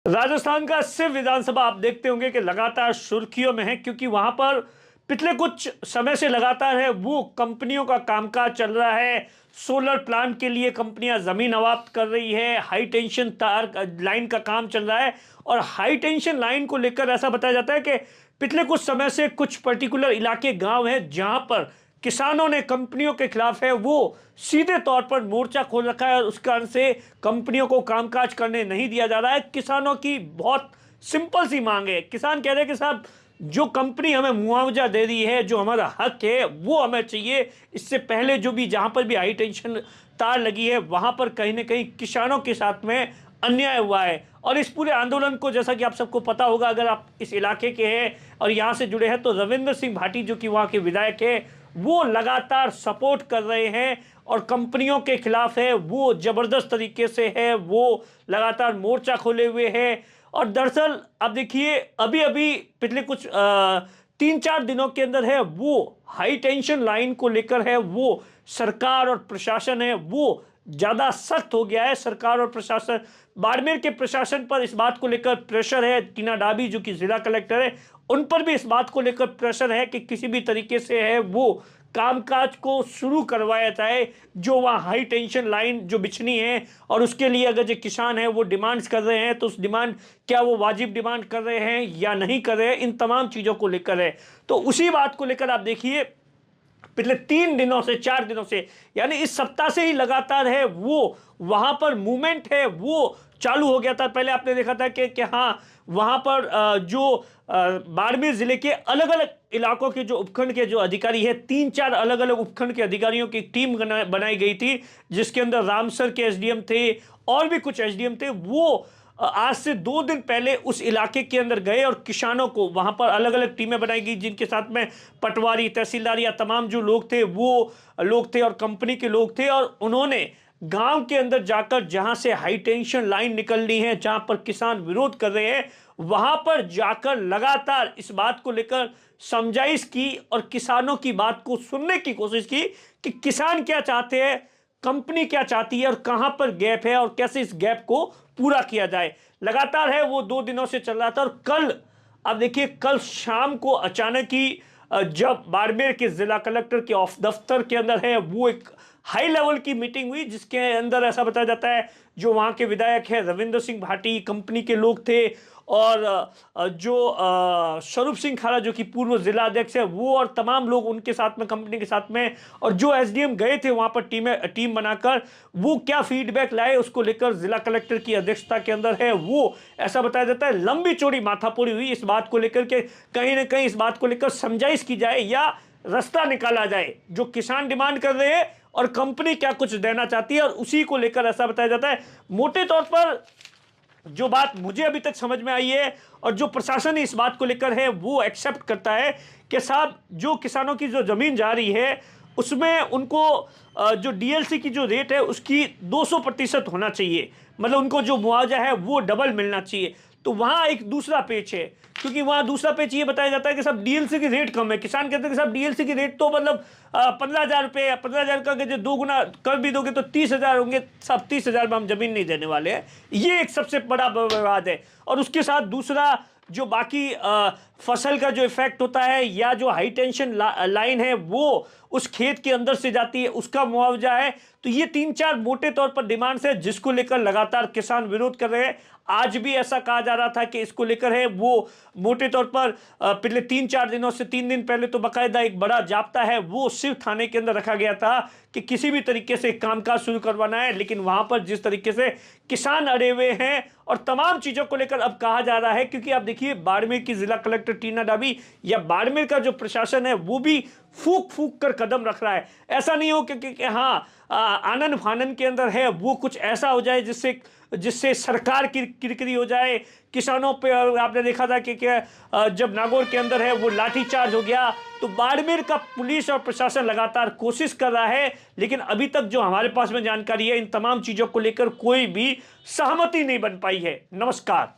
राजस्थान का सिर्फ विधानसभा आप देखते होंगे कि लगातार सुर्खियों में है, क्योंकि वहां पर पिछले कुछ समय से लगातार है वो कंपनियों का कामकाज चल रहा है। सोलर प्लांट के लिए कंपनियां जमीन अवाप्त कर रही है, हाई टेंशन तार लाइन का काम चल रहा है। और हाई टेंशन लाइन को लेकर ऐसा बताया जाता है कि पिछले कुछ समय से कुछ पर्टिकुलर इलाके गांव है जहां पर किसानों ने कंपनियों के खिलाफ है वो सीधे तौर पर मोर्चा खोल रखा है, और उस कारण से कंपनियों को कामकाज करने नहीं दिया जा रहा है। किसानों की बहुत सिंपल सी मांग है। किसान कह रहे हैं कि साहब, जो कंपनी हमें मुआवजा दे रही है, जो हमारा हक है वो हमें चाहिए। इससे पहले जो भी जहां पर भी हाई टेंशन तार लगी है वहां पर कहीं ना कहीं किसानों के साथ में अन्याय हुआ है। और इस पूरे आंदोलन को, जैसा कि आप सबको पता होगा अगर आप इस इलाके के हैं और यहाँ से जुड़े हैं, तो रविंद्र सिंह भाटी जो कि वहाँ के विधायक है वो लगातार सपोर्ट कर रहे हैं और कंपनियों के खिलाफ है वो जबरदस्त तरीके से है वो लगातार मोर्चा खोले हुए हैं। और दरअसल अब देखिए, अभी अभी पिछले कुछ 3-4 दिनों के अंदर है वो हाई टेंशन लाइन को लेकर है वो सरकार और प्रशासन है वो ज्यादा सख्त हो गया है। सरकार और प्रशासन, बाड़मेर के प्रशासन पर इस बात को लेकर प्रेशर है। टीना डाबी जो कि जिला कलेक्टर है, उन पर भी इस बात को लेकर प्रेशर है कि किसी भी तरीके से है वो कामकाज को शुरू करवाया जाए, जो वहाँ हाई टेंशन लाइन जो बिछनी है। और उसके लिए अगर जो किसान है वो डिमांड्स कर रहे हैं, तो उस डिमांड, क्या वो वाजिब डिमांड कर रहे हैं या नहीं कर रहे हैं, इन तमाम चीज़ों को लेकर है। तो उसी बात को लेकर आप देखिए पिछले 3 दिनों से 4 दिनों से, यानी इस सप्ताह से ही लगातार है वो वहां पर मूवमेंट है वो चालू हो गया था। पहले आपने देखा था कि हाँ, वहां पर जो बाड़मेर जिले के अलग अलग इलाकों के जो उपखंड के जो अधिकारी है, 3-4 अलग अलग उपखंड के अधिकारियों की टीम बनाई गई थी, जिसके अंदर रामसर के एसडीएम थे और भी कुछ एसडीएम थे। वो आज से 2 दिन पहले उस इलाके के अंदर गए और किसानों को वहां पर अलग अलग टीमें बनाई गई, जिनके साथ में पटवारी, तहसीलदार या तमाम जो लोग थे वो लोग थे और कंपनी के लोग थे। और उन्होंने गांव के अंदर जाकर, जहां से हाई टेंशन लाइन निकलनी है, जहां पर किसान विरोध कर रहे हैं, वहां पर जाकर लगातार इस बात को लेकर समझाइश की और किसानों की बात को सुनने की कोशिश की कि किसान क्या चाहते हैं, कंपनी क्या चाहती है और कहां पर गैप है और कैसे इस गैप को पूरा किया जाए। लगातार है वो 2 दिनों से चल रहा था। और कल, अब देखिए, कल शाम को अचानक ही जब बाड़मेर के जिला कलेक्टर के ऑफ दफ्तर के अंदर है वो एक हाई लेवल की मीटिंग हुई, जिसके अंदर ऐसा बताया जाता है जो वहां के विधायक है रविंद्र सिंह भाटी, कंपनी के लोग थे, और जो स्वरूप सिंह खारा जो कि पूर्व जिला अध्यक्ष है वो, और तमाम लोग उनके साथ में, कंपनी के साथ में, और जो एसडीएम गए थे वहां पर टीम बनाकर, वो क्या फीडबैक लाए उसको लेकर जिला कलेक्टर की अध्यक्षता के अंदर है वो, ऐसा बताया जाता है, लंबी चौड़ी माथापोड़ी हुई इस बात को लेकर के कहीं ना कहीं इस बात को लेकर समझाइश की जाए या रास्ता निकाला जाए, जो किसान डिमांड कर रहे हैं और कंपनी क्या कुछ देना चाहती है। और उसी को लेकर ऐसा बताया जाता है। मोटे तौर पर जो बात मुझे अभी तक समझ में आई है और जो प्रशासन इस बात को लेकर है वो एक्सेप्ट करता है कि साहब, जो किसानों की जो जमीन जा रही है उसमें उनको जो डीएलसी की जो रेट है उसकी 200% होना चाहिए, मतलब उनको जो मुआवजा है वो डबल मिलना चाहिए। तो वहाँ एक दूसरा पेच है, क्योंकि वहाँ दूसरा पेच ये बताया जाता है कि साहब डीएलसी की रेट कम है। किसान कहते हैं कि साहब डीएलसी की रेट तो मतलब 15,000 रुपये, 15,000 का जो 2 गुना कर भी दोगे तो 30,000 होंगे, साहब 30,000 में हम जमीन नहीं देने वाले हैं। ये एक सबसे बड़ा विवाद है। और उसके साथ दूसरा जो बाकी फसल का जो इफेक्ट होता है या जो हाई टेंशन लाइन है वो उस खेत के अंदर से जाती है, उसका मुआवजा है। तो ये 3-4 मोटे तौर पर डिमांड्स है जिसको लेकर लगातार किसान विरोध कर रहे हैं। आज भी ऐसा कहा जा रहा था कि इसको लेकर है वो मोटे तौर पर पिछले 3-4 दिनों से, 3 दिन पहले तो बाकायदा एक बड़ा जाब्ता है वो सिर्फ थाने के अंदर रखा गया था कि किसी भी तरीके से कामकाज शुरू करवाना है। लेकिन वहां पर जिस तरीके से किसान अड़े हुए हैं और तमाम चीजों को लेकर अब कहा जा रहा है, क्योंकि आप देखिए बाड़मेर की जिला कलेक्टर टीना डाबी या बाड़मेर का जो प्रशासन है वो भी फूक फूक कर कदम रख रहा है। ऐसा नहीं हो कि हाँ, आनन फानन के अंदर है वो कुछ ऐसा हो जाए जिससे सरकार की किरकिरी हो जाए किसानों पे। और आपने देखा था कि जब नागौर के अंदर है वो लाठीचार्ज हो गया। तो बाड़मेर का पुलिस और प्रशासन लगातार कोशिश कर रहा है, लेकिन अभी तक जो हमारे पास में जानकारी है इन तमाम चीज़ों को लेकर कोई भी सहमति नहीं बन पाई है। नमस्कार।